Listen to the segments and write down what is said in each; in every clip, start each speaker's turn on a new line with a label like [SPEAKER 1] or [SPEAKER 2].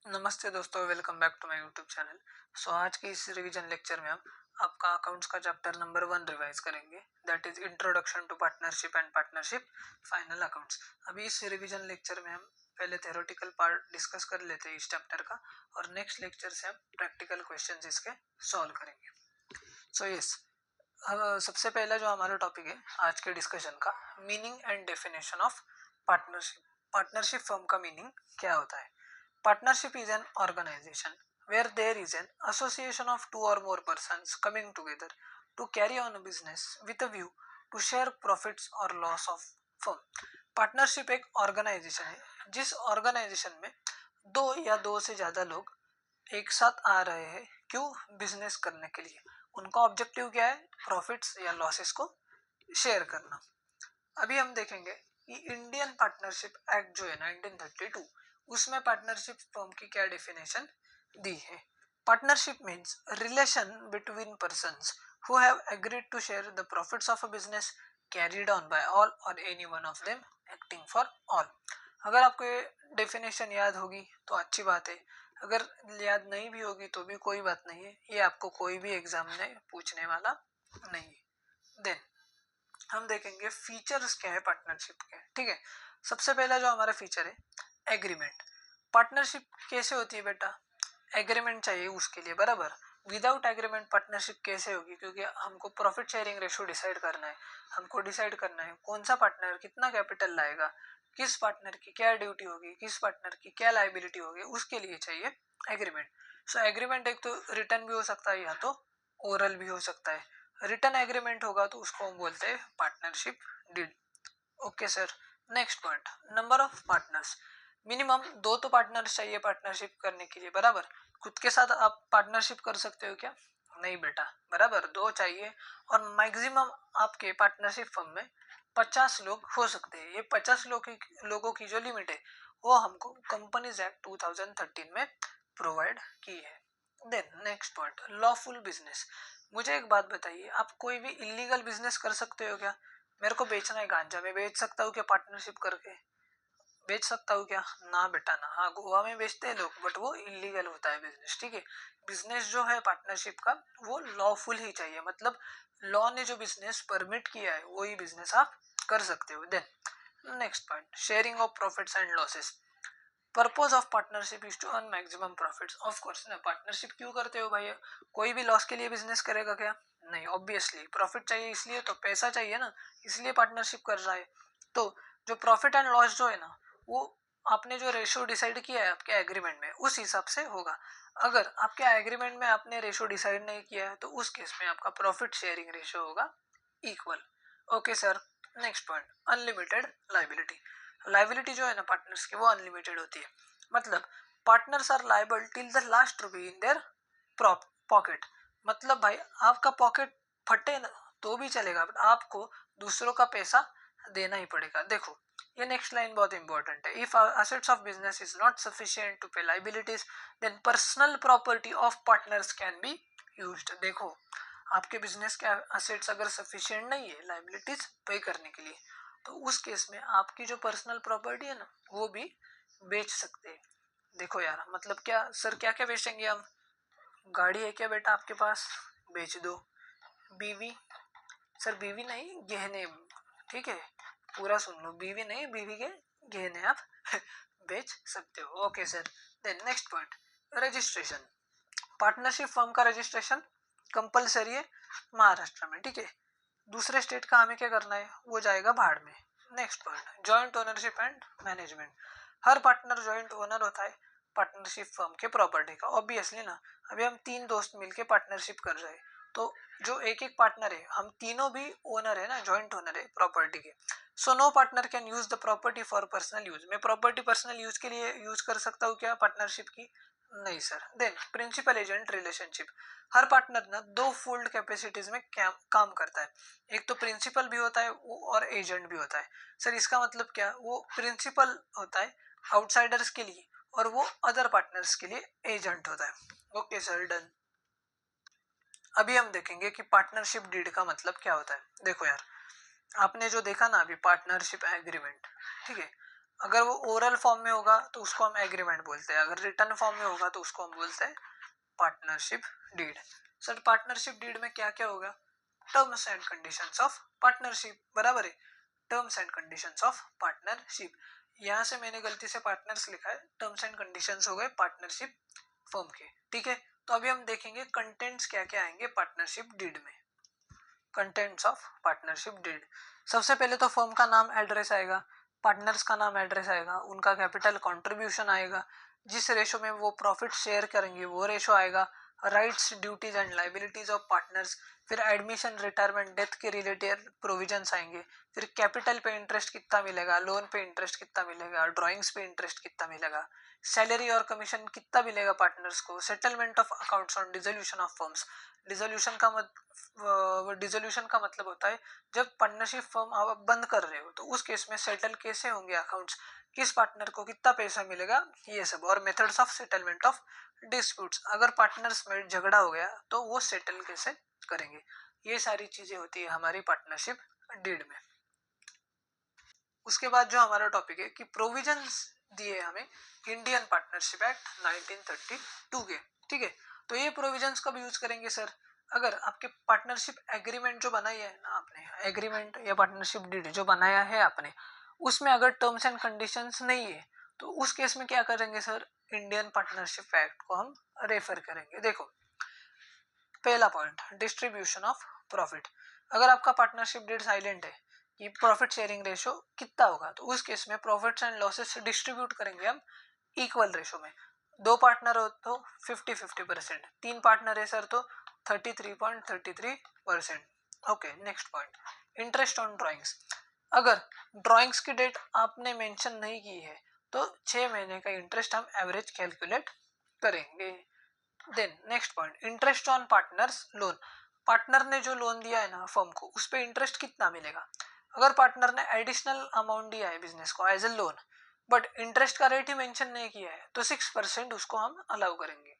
[SPEAKER 1] नमस्ते दोस्तों, welcome back to my YouTube channel. आज के इस रिवीजन लेक्चर में हम आपका अकाउंट्स का चैप्टर नंबर 1 रिवाइज करेंगे, that is introduction to partnership and partnership final accounts. अभी इस रिवीजन लेक्चर में हम पहले थ्योरेटिकल पार्ट डिस्कस कर लेते हैं इस चैप्टर का, और नेक्स्ट लेक्चर से हम प्रैक्टिकल क्वेश्चंस इसके सॉल्व करेंगे। सबसे पहला जो हमारा टॉपिक है आज के डिस्कशन का, meaning and definition of partnership. Partnership firm का मीनिंग क्या होता है? Partnership is an organization where there is an association of two or more persons coming together to carry on a business with a view to share profits or loss of firm. Partnership एक organisation है जिस organisation में दो या दो से ज्यादा लोग एक साथ आ रहे हैं। क्यों? बिजनेस करने के लिए। उनका ऑब्जेक्टिव क्या है? प्रॉफिट्स या लॉसेस को शेयर करना। अभी हम देखेंगे कि इंडियन पार्टनरशिप एक्ट जो है 1932, उसमें पार्टनरशिप फर्म की क्या डेफिनेशन दी है। Partnership means relation between persons who have agreed to share the profits of a business carried on by all or any one of them acting for all. अगर आपको ये डेफिनेशन याद होगी तो अच्छी बात है, अगर याद नहीं भी होगी तो भी कोई बात नहीं है, ये आपको कोई भी एग्जाम में पूछने वाला नहीं है। देन हम देखेंगे फीचर्स क्या है पार्टनरशिप के। ठीक है, सबसे पहला जो हमारा फीचर है एग्रीमेंट। पार्टनरशिप कैसे होती है बेटा? एग्रीमेंट चाहिए उसके लिए, बराबर। विदाउट एग्रीमेंट पार्टनरशिप कैसे होगी? क्योंकि हमको प्रॉफिट शेयरिंग रेशो डिसाइड करना है, हमको डिसाइड करना है कौन सा पार्टनर कितना कैपिटल लाएगा, किस पार्टनर की क्या ड्यूटी होगी, किस पार्टनर की क्या लाइबिलिटी होगी, उसके लिए चाहिए एग्रीमेंट। एग्रीमेंट एक तो रिटर्न भी हो सकता है या तो ओरल भी हो सकता है। रिटर्न एग्रीमेंट होगा तो उसको हम बोलते हैं partnership deed. Okay sir, next point, number of partners. Minimum दो तो पार्टनर्स चाहिए पार्टनरशिप करने के लिए, बराबर। खुद के साथ आप पार्टनरशिप कर सकते हो क्या? नहीं बेटा, बराबर दो चाहिए। और मैक्सिमम आपके पार्टनरशिप फर्म में 50 लोग हो सकते हैं। ये 50 लोगों की जो लिमिट है वो हमको कंपनीज एक्ट 2013 में प्रोवाइड की है। Then next point, lawful business. मुझे एक बात बताइए, आप कोई भी इलीगल बिजनेस कर सकते हो क्या? मेरे को बेचना है गांजा, मैं बेच सकता हूँ क्या पार्टनरशिप करके? बेच सकता हूँ क्या? ना बेटा ना। हाँ, गोवा में बेचते हैं लोग, बट वो इलीगल होता है बिजनेस। ठीक है, बिजनेस जो है पार्टनरशिप का वो लॉफुल ही चाहिए, मतलब लॉ ने जो बिजनेस परमिट किया है वही बिजनेस आप कर सकते हो। Then next point, sharing of profits and losses. Purpose of partnership is to earn maximum profits. Of course ना, पार्टनरशिप क्यों करते हो भाई? कोई भी लॉस के लिए बिजनेस करेगा क्या? नहीं, ऑब्वियसली प्रॉफिट चाहिए, इसलिए तो पैसा चाहिए ना, इसलिए पार्टनरशिप कर रहा है। तो जो प्रॉफिट एंड लॉस जो है ना, वो आपने जो रेशियो डिसाइड किया है आपके एग्रीमेंट में उस हिसाब से होगा। अगर आपके एग्रीमेंट में आपने रेशियो डिसाइड नहीं किया है तो उस केस में आपका प्रॉफिट शेयरिंग रेशियो होगा equal. Okay sir, next point, unlimited liability. Liability जो है ना पार्टनर्स की वो अनलिमिटेड होती है, मतलब partners are liable till the last rupee in their pocket. मतलब भाई आपका पॉकेट फटे ना तो भी चलेगा, बट आपको दूसरों का पैसा देना ही पड़ेगा। देखो ये नेक्स्ट लाइन बहुत इंपॉर्टेंट है। If assets of business is not sufficient to pay liabilities then personal property of partners can be used. देखो आपके बिजनेस के असेट्स अगर सफिशिएंट नहीं है लाइबिलिटीज पे करने के लिए, तो उस केस में आपकी जो पर्सनल प्रॉपर्टी है ना वो भी बेच सकते हैं। देखो यार, मतलब क्या सर, क्या क्या बेचेंगे हम? गाड़ी है क्या बेटा आपके पास? बेच दो। बीवी? सर बीवी नहीं, गहने। ठीक है, पूरा सुन लो, बीवी नहीं, बीवी के गहने आप बेच सकते हो। Okay sir, then next point, registration. Partnership firm का रजिस्ट्रेशन कंपलसरी है महाराष्ट्र में। ठीक है, दूसरे स्टेट का हमें क्या करना है, वो जाएगा भाड़ में। Next point, joint ownership and management. Her partner joint owner होता है पार्टनरशिप फर्म के प्रॉपर्टी का, ऑब्वियसली ना। अभी हम तीन दोस्त मिलके पार्टनरशिप कर रहे हैं, तो जो एक एक पार्टनर है हम तीनों भी ओनर है ना, जॉइंट ओनर है प्रॉपर्टी के। So no partner can use the property for personal use. मैं प्रॉपर्टी पर्सनल यूज के लिए यूज कर सकता हूँ क्या पार्टनरशिप की? नहीं sir. Then principal agent relationship. हर पार्टनर ना दो फोल्ड कैपेसिटीज में काम करता है। एक तो प्रिंसिपल भी होता है और एजेंट भी होता है। सर इसका मतलब क्या? वो प्रिंसिपल होता है आउटसाइडर्स के लिए और वो अदर पार्टनर्स के लिए एजेंट होता है। Okay sir, done. अभी हम देखेंगे कि पार्टनरशिप डीड का मतलब क्या होता है। देखो यार, आपने जो देखा ना अभी पार्टनरशिप एग्रीमेंट, ठीक है, अगर वो ओरल फॉर्म में होगा तो उसको हम एग्रीमेंट बोलते हैं, अगर रिटर्न फॉर्म में होगा तो उसको हम बोलते हैं partnership deed. Sir partnership deed में क्या क्या होगा? Terms and conditions of partnership, बराबर है, terms and conditions of partnership. यहाँ से मैंने गलती से पार्टनर्स लिखा है, टर्म्स एंड कंडीशंस हो गए पार्टनरशिप फर्म के, ठीक है। तो अभी हम देखेंगे कंटेंट्स क्या क्या आएंगे पार्टनरशिप डीड में। कंटेंट्स ऑफ पार्टनरशिप डीड, सबसे पहले तो फर्म का नाम एड्रेस आएगा, पार्टनर्स का नाम एड्रेस आएगा, उनका कैपिटल कंट्रीब्यूशन आएगा, जिस रेशो में वो प्रॉफिट शेयर करेंगे वो रेशो आएगा, rights duties and liabilities of partners, फिर एडमिशन रिटायरमेंट डेथ के रिलेटेड प्रोविजंस आएंगे, फिर कैपिटल पे इंटरेस्ट कितना मिलेगा, लोन पे इंटरेस्ट कितना मिलेगा, ड्राइंग्स पे इंटरेस्ट कितना मिलेगा, सैलरी और कमीशन कितना मिलेगा पार्टनर्स को, settlement of accounts on dissolution of firms. Dissolution का मतलब होता है जब पार्टनरशिप फर्म आप बंद कर रहे हो तो उस केस में सेटल कैसे होंगे अकाउंट्स, किस पार्टनर को कितना पैसा मिलेगा, ये सब। और methods of settlement of disputes, अगर पार्टनर्स में झगड़ा हो गया तो वो सेटल कैसे करेंगे, ये सारी चीजें होती है हमारी पार्टनरशिप डीड में। उसके बाद जो हमारा टॉपिक है कि प्रोविजंस दिए हमें इंडियन पार्टनरशिप एक्ट 1932 के, ठीक है। तो ये प्रोविजंस कब यूज करेंगे सर? अगर आपके पार्टनरशिप एग्रीमेंट जो बनाई है ना आपने, एग्रीमेंट या पार्टनरशिप डीड जो बनाया है आपने, उसमें अगर टर्म्स एंड कंडीशंस नहीं है तो उस केस में क्या करेंगे सर? इंडियन पार्टनरशिप एक्ट को हम रेफर करेंगे। देखो पहला पॉइंट, डिस्ट्रीब्यूशन ऑफ प्रॉफिट। अगर आपका पार्टनरशिप डीड साइलेंट है कि प्रॉफिट शेयरिंग रेशो कितना होगा, तो उस केस में प्रॉफिट्स एंड लॉसेस डिस्ट्रीब्यूट करेंगे हम इक्वल रेशो में। दो पार्टनर हो तो 50-50%, तीन पार्टनर है सर तो 33.33%। Okay, next point, interest on drawings. अगर ड्राइंग्स की डेट आपने मेंशन नहीं की है तो 6 महीने का इंटरेस्ट हम एवरेज कैलकुलेट करेंगे। Then next point, interest on partners loan. Partner ने जो लोन दिया है ना फर्म को, उस पे इंटरेस्ट कितना मिलेगा? अगर पार्टनर ने एडिशनल अमाउंट दिया है बिजनेस को as a loan but interest का रेट ही मेंशन नहीं किया है तो 6% उसको हम अलाउ करेंगे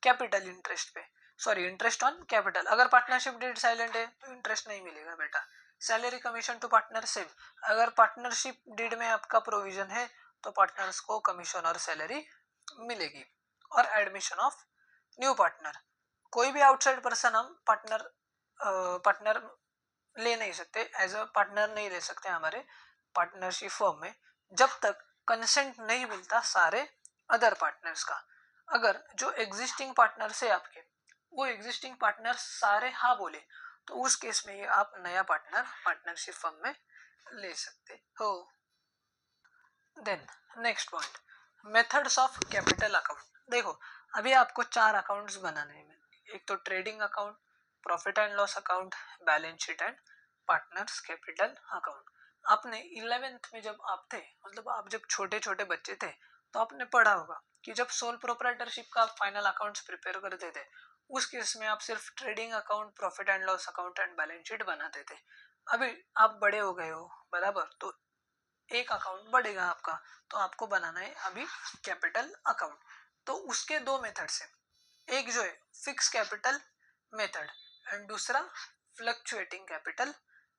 [SPEAKER 1] कैपिटल इंटरेस्ट पे, सॉरी इंटरेस्ट ऑन कैपिटल। अगर पार्टनरशिप डीड साइलेंट है तो इंटरेस्ट नहीं मिलेगा बेटा। Salary commission to partner same, अगर पार्टनरशिप डीड में आपका प्रोविजन है तो पार्टनर्स को कमीशन और सैलरी मिलेगी। और एडमिशन ऑफ न्यू पार्टनर, कोई भी आउटसाइड पर्सन हम पार्टनर ले नहीं सकते, एज अ पार्टनर नहीं ले सकते हमारे पार्टनरशिप फर्म में जब तक कंसेंट नहीं मिलता सारे अदर पार्टनर्स का। अगर जो एग्जिस्टिंग पार्टनर्स है आपके, वो एग्जिस्टिंग पार्टनर सारे हाँ बोले तो उस केस में ये आप नया पार्टनर पार्टनरशिप फर्म में ले सकते हो। Then next point, methods of capital account. देखो अभी आपको 4 अकाउंट्स बनाने हैं, एक तो trading account, profit and loss account, balance sheet and partners capital account. आपने 11th में जब आप थे, मतलब आप जब छोटे छोटे बच्चे थे तो आपने पढ़ा होगा कि जब सोल प्रोप्राइटरशिप का फाइनल अकाउंट्स प्रिपेयर करते थे उस केस में आप सिर्फ trading account, profit and loss account and balance sheet बनाते थे। अभी आप बड़े हो गए हो बराबर, तो एक अकाउंट बढ़ेगा आपका, तो आपको बनाना है अभी कैपिटल अकाउंट। तो उसके दो मेथड्स हैं, एक जो है फिक्स कैपिटल मेथड एंड दूसरा फ्लक्चुएटिंग कैपिटल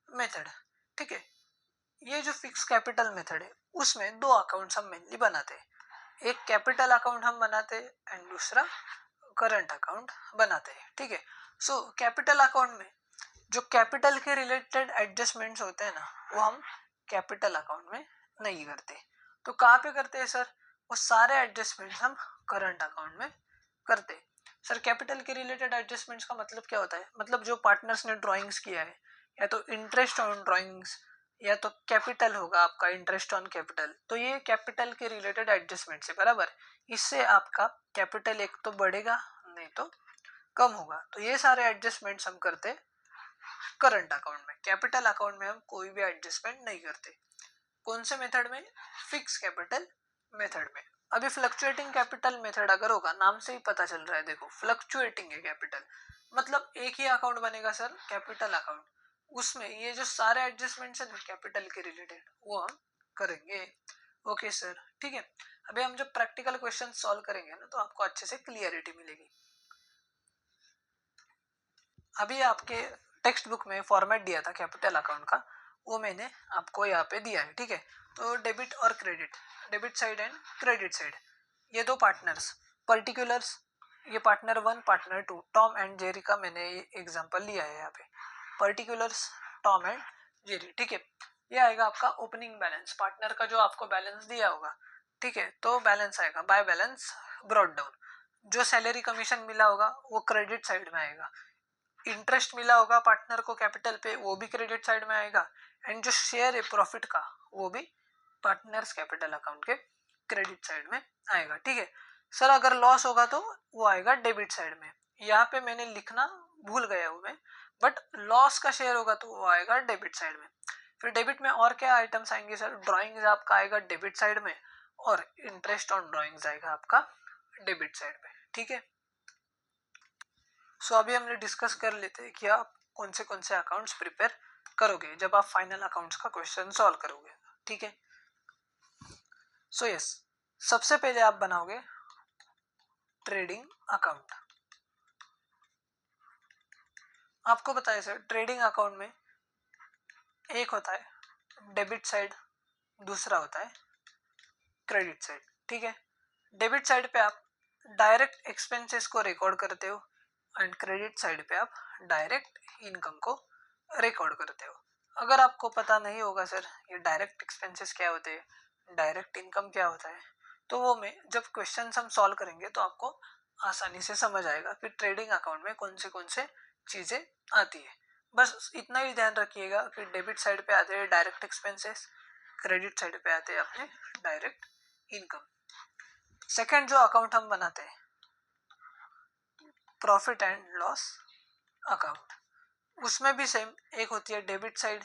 [SPEAKER 1] मेथड, ठीक है। ये जो फिक्स कैपिटल मेथड है उसमें दो अकाउंट्स हम मेनली बनाते हैं, एक कैपिटल अकाउंट हम बनाते हैं एंड दूसरा करंट अकाउंट बनाते हैं, ठीक है। सो कैपिटल अकाउंट में जो कैपिटल के रिलेटेड एडजस्टमेंट्स होते हैं ना वो हम कैपिटल अकाउंट में नहीं करते, तो कहाँ पे करते हैं सर? वो सारे एडजस्टमेंट्स हम करंट अकाउंट में करते हैं। सर कैपिटल के रिलेटेड एडजस्टमेंट्स का मतलब क्या होता है? मतलब जो पार्टनर्स ने ड्राइंग्स किया है, या तो इंटरेस्ट ऑन ड्राइंग्स या तो कैपिटल होगा आपका इंटरेस्ट ऑन कैपिटल, तो ये कैपिटल के रिलेटेड एडजस्टमेंट्स है बराबर। इससे आपका कैपिटल एक तो बढ़ेगा नहीं तो कम होगा, तो ये सारे एडजस्टमेंट्स हम करते करंट अकाउंट में। कैपिटल अकाउंट में हम कोई भी एडजस्टमेंट नहीं करते। कौन से मेथड में? फिक्स कैपिटल मेथड में। अभी फ्लक्चुएटिंग कैपिटल मेथड अगर होगा, नाम से ही पता चल रहा है, देखो फ्लक्चुएटिंग है कैपिटल, मतलब एक ही अकाउंट बनेगा सर कैपिटल अकाउंट, उसमें ये जो सारे एडजस्टमेंट्स है ना कैपिटल के रिलेटेड वो हम करेंगे। ओके सर, ठीक है। अभी हम जब प्रैक्टिकल क्वेश्चन सॉल्व करेंगे ना तो आपको अच्छे से क्लियरिटी मिलेगी। अभी आपके टेक्स्ट बुक में फॉर्मेट दिया था कैपिटल अकाउंट का, वो मैंने आपको यहाँ पे दिया है, ठीक है। तो डेबिट और credit, debit side and credit side, ये दो पार्टनर्स, पर्टिकुलर्स, ये partner 1 partner 2, Tom and Jerry का मैंने एग्जांपल लिया है यहाँ पे, पर्टिकुलर्स टॉम एंड जेरी, ठीक है। ये आएगा आपका ओपनिंग बैलेंस, पार्टनर का जो आपको बैलेंस दिया होगा, ठीक है, तो बैलेंस आएगा बाय बैलेंस ब्रॉट डाउन। जो सैलरी कमीशन मिला होगा वो क्रेडिट साइड में आएगा, इंटरेस्ट मिला होगा पार्टनर को कैपिटल पे वो भी क्रेडिट साइड में आएगा, एंड जो शेयर है प्रॉफिट का वो भी पार्टनर्स कैपिटल अकाउंट के क्रेडिट साइड में आएगा, ठीक है। सर अगर लॉस होगा तो वो आएगा डेबिट साइड में, यहाँ पे मैंने लिखना भूल गया हूँ मैं, बट लॉस का शेयर होगा तो वो आएगा डेबिट साइड में। फिर डेबिट में और क्या आइटम्स आएंगे सर, ड्रॉइंग्स आपका आएगा डेबिट साइड में, और इंटरेस्ट ऑन ड्रॉइंग्स आएगा आपका डेबिट साइड में, ठीक है। सो अभी हमने डिस्कस कर लेते हैं कि आप कौन से अकाउंट्स प्रिपेयर करोगे जब आप फाइनल अकाउंट्स का क्वेश्चन सॉल्व करोगे, ठीक है। सो यस, सबसे पहले आप बनाओगे ट्रेडिंग अकाउंट। आपको पता है सर ट्रेडिंग अकाउंट में एक होता है डेबिट साइड, दूसरा होता है क्रेडिट साइड, ठीक है। डेबिट साइड पे आप डायरेक्ट एक्सपेंसेस को रिकॉर्ड करते हो एंड क्रेडिट साइड पे आप डायरेक्ट इनकम को रिकॉर्ड करते हो। अगर आपको पता नहीं होगा सर ये डायरेक्ट एक्सपेंसेस क्या होते हैं, डायरेक्ट इनकम क्या होता है, तो वो मैं जब क्वेश्चन हम सॉल्व करेंगे तो आपको आसानी से समझ आएगा कि ट्रेडिंग अकाउंट में कौन से चीज़ें आती है। बस इतना ही ध्यान रखिएगा कि डेबिट साइड पे आते हैं डायरेक्ट एक्सपेंसेस, क्रेडिट साइड पे आते हैं अपने डायरेक्ट इनकम। सेकेंड जो अकाउंट हम बनाते हैं प्रॉफिट एंड लॉस अकाउंट, उसमें भी सेम, एक होती है डेबिट साइड,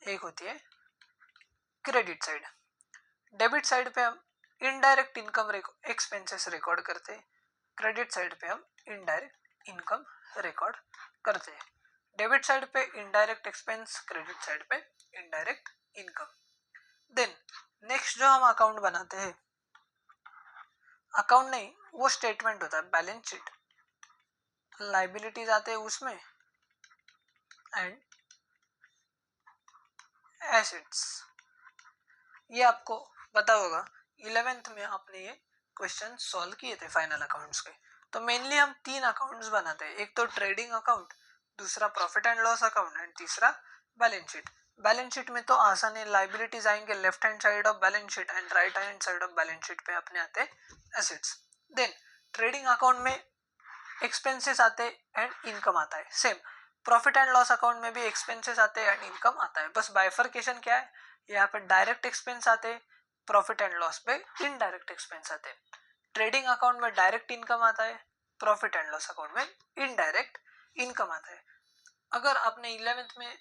[SPEAKER 1] एक होती है क्रेडिट साइड। डेबिट साइड पे हम इनडायरेक्ट इनकम एक्सपेंसेस रिकॉर्ड करते हैं, क्रेडिट साइड पे हम इनडायरेक्ट इनकम रिकॉर्ड करते हैं। डेबिट साइड पे इनडायरेक्ट एक्सपेंस, क्रेडिट साइड पे इनडायरेक्ट इनकम। देन नेक्स्ट जो हम अकाउंट बनाते हैं, अकाउंट नहीं वो स्टेटमेंट होता है, बैलेंस शीट, लाइबिलिटीज आते हैं उसमें एंड एसेट्स। ये आपको पता होगा 11th में आपने ये क्वेश्चन सॉल्व किए थे फाइनल अकाउंट्स के। तो मेनली हम 3 अकाउंट्स बनाते हैं, एक तो ट्रेडिंग अकाउंट, दूसरा profit and loss account and तीसरा बैलेंस शीट। बैलेंस शीट में तो आसान है, लाइबिलिटीज आएंगे left hand side of balance sheet and right hand side of balance sheet पे अपने आते हैं एसेट्स। देन ट्रेडिंग अकाउंट में एक्सपेंसेस आते हैं एंड इनकम आता है, same profit and loss account में भी एक्सपेंसेस आते हैं एंड इनकम आता है, बस बाइफर्केशन क्या है, यहाँ पे डायरेक्ट एक्सपेंस आते हैं, प्रॉफिट एंड लॉस पे इनडायरेक्ट एक्सपेंस आते हैं। ट्रेडिंग अकाउंट में डायरेक्ट इनकम आता है, प्रॉफिट एंड लॉस अकाउंट में इनडायरेक्ट इनकम आता है। अगर आपने 11th में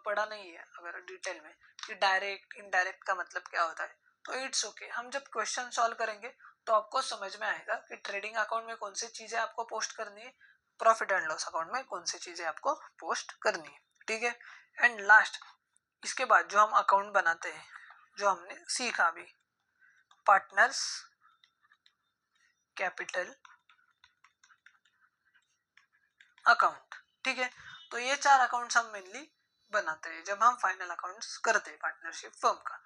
[SPEAKER 1] पढ़ा नहीं है अगर डिटेल में कि डायरेक्ट इनडायरेक्ट का मतलब क्या होता है, तो इट्स ओके, हम जब क्वेश्चन सॉल्व करेंगे तो आपको समझ में आएगा कि ट्रेडिंग अकाउंट में कौन सी चीजें आपको पोस्ट करनी है, प्रॉफिट एंड लॉस अकाउंट में कौन सी चीजें आपको पोस्ट करनी है, ठीक है। एंड लास्ट इसके बाद जो हम अकाउंट बनाते हैं, जो हमने सीखा अभी, पार्टनर्स कैपिटल अकाउंट, ठीक है। तो ये 4 अकाउंट्स हम मेनली बनाते हैं जब हम फाइनल अकाउंट्स करते हैं पार्टनरशिप फर्म का।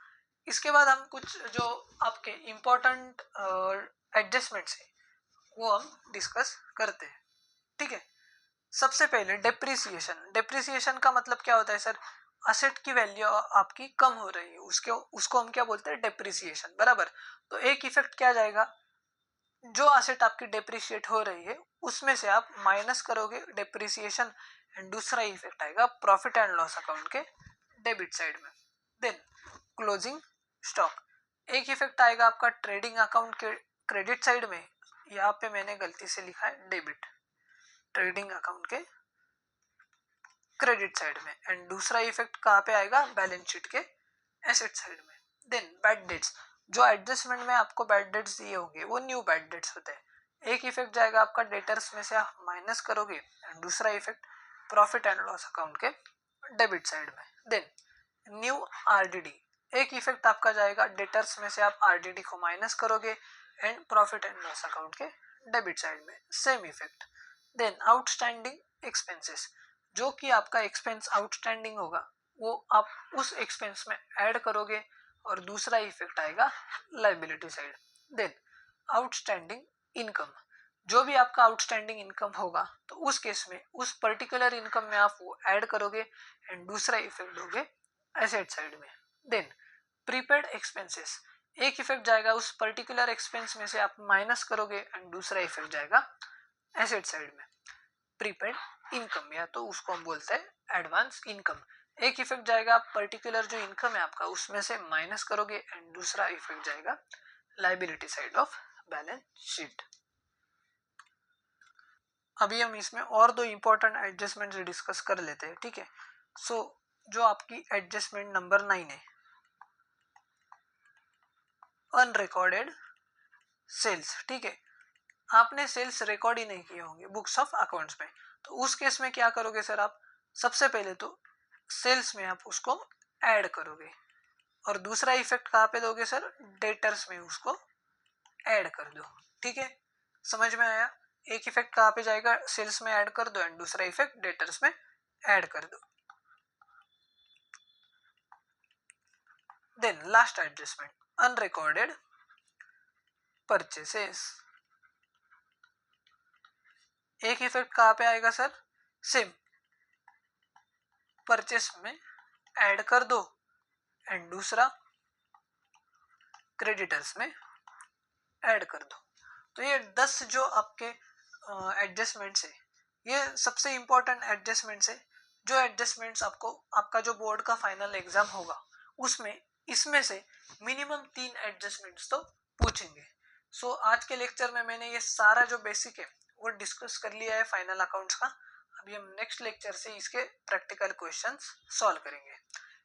[SPEAKER 1] इसके बाद हम कुछ जो आपके इम्पोर्टेंट एडजस्टमेंट्स है वो हम डिस्कस करते हैं, ठीक है। सबसे पहले डेप्रिसिएशन। डेप्रिसिएशन का मतलब क्या होता है सर, असेट की वैल्यू आपकी कम हो रही है, उसको हम क्या बोलते हैं, डेप्रिसिएशन, बराबर। तो एक इफेक्ट क्या जाएगा, जो असेट आपकी डेप्रिशिएट हो रही है उसमें से आप माइनस करोगे डेप्रिसिएशन, एंड दूसरा इफेक्ट आएगा प्रॉफिट एंड लॉस अकाउंट के डेबिट साइड में। देन क्लोजिंग स्टॉक, एक इफेक्ट आएगा आपका ट्रेडिंग अकाउंट के क्रेडिट साइड में, यहाँ पे मैंने गलती से लिखा है डेबिट, ट्रेडिंग अकाउंट के क्रेडिट साइड में, एंड दूसरा इफेक्ट कहाँ पे आएगा, बैलेंस शीट के एसेट साइड में। देन बैड डेट्स, जो एडजस्टमेंट में आपको बैड डेट्स दिए होंगे वो न्यू बैड डेट्स होते हैं। एक इफेक्ट जाएगा आपका डेटर्स में से आप माइनस करोगे, एंड दूसरा effect profit and loss account के डेबिट साइड में। देन न्यू आरडीडी, एक इफेक्ट आपका जाएगा डेटर्स में से आप आरडीडी को माइनस करोगे and profit and loss account के डेबिट साइड में, same effect. Then outstanding expenses, जो कि आपका एक्सपेंस आउटस्टैंडिंग होगा वो आप उस एक्सपेंस में ऐड करोगे और दूसरा इफेक्ट आएगा liability side. Then outstanding income, जो भी आपका आउटस्टैंडिंग इनकम होगा तो उस केस में उस पर्टिकुलर इनकम में आप वो ऐड करोगे एंड दूसरा इफेक्ट दोगे एसेट साइड में। देन प्रीपेड एक्सपेंसेस, एक इफेक्ट जाएगा उस पर्टिकुलर एक्सपेंस में से आप माइनस करोगे एंड दूसरा इफेक्ट जाएगा एसेट साइड में। प्रीपेड इनकम या तो उसको हम बोलते हैं एडवांस इनकम, एक इफेक्ट जाएगा पर्टिकुलर जो इनकम है आपका उसमें से माइनस करोगे एंड दूसरा इफेक्ट जाएगा liability side of balance sheet. अभी हम इसमें और दो इंपॉर्टेंट एडजस्टमेंट डिस्कस कर लेते हैं, ठीक है। सो जो आपकी एडजस्टमेंट नंबर 9 है, अनरिकॉर्डेड सेल्स, ठीक है। आपने सेल्स रिकॉर्ड ही नहीं किए होंगे बुक्स ऑफ अकाउंट्स में, तो उस केस में क्या करोगे सर, आप सबसे पहले तो सेल्स में आप उसको ऐड करोगे और दूसरा इफेक्ट कहाँ पे दोगे सर, डेटर्स में उसको ऐड कर दो, ठीक है। समझ में आया, एक इफेक्ट कहाँ पे जाएगा, सेल्स में ऐड कर दो एंड दूसरा इफेक्ट डेटर्स में ऐड कर दो। Then last adjustment unrecorded purchases, एक इफेक्ट कहाँ पे आएगा सर, सेम परचेस में ऐड कर दो एंड दूसरा क्रेडिटर्स में ऐड कर दो। तो ये 10 जो आपके एडजस्टमेंट्स है, ये सबसे इंपॉर्टेंट एडजस्टमेंट्स है, जो एडजस्टमेंट्स आपको आपका जो बोर्ड का फाइनल एग्जाम होगा उसमें इसमें से मिनिमम 3 एडजस्टमेंट्स तो पूछेंगे। सो आज के लेक्चर में मैंने ये सारा जो बेसिक है वो डिस्कस कर लिया है फाइनल अकाउंट्स का। अभी हम नेक्स्ट लेक्चर से इसके प्रैक्टिकल क्वेश्चंस सॉल्व करेंगे।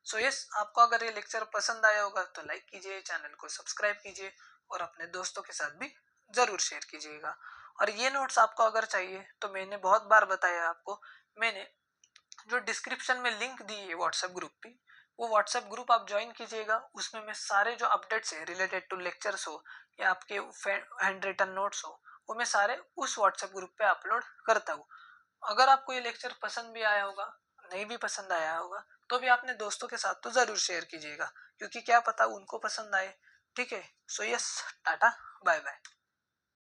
[SPEAKER 1] सो यस, आपको अगर ये लेक्चर पसंद आया होगा तो लाइक कीजिए, चैनल को सब्सक्राइब कीजिए और अपने दोस्तों के साथ भी जरूर शेयर कीजिएगा। और ये नोट्स आपको अगर चाहिए तो मैंने बहुत बार बताया आपको, मैंने जो डिस्क्रिप्शन में लिंक दी है व्हाट्सएप ग्रुप की, वो व्हाट्सएप ग्रुप आप ज्वाइन कीजिएगा। उसमें मैं सारे जो अपडेट्स है रिलेटेड टू लेक्चर्स हो या आपके हैंड रिटन नोट्स हो, वो मैं सारे उस व्हाट्सएप ग्रुप पे अपलोड करता हूँ। अगर आपको ये लेक्चर पसंद भी आया होगा, नहीं भी पसंद आया होगा, तो भी अपने दोस्तों के साथ तो जरूर शेयर कीजिएगा, क्योंकि क्या पता उनको पसंद आए, ठीक है। So yes, tata bye bye.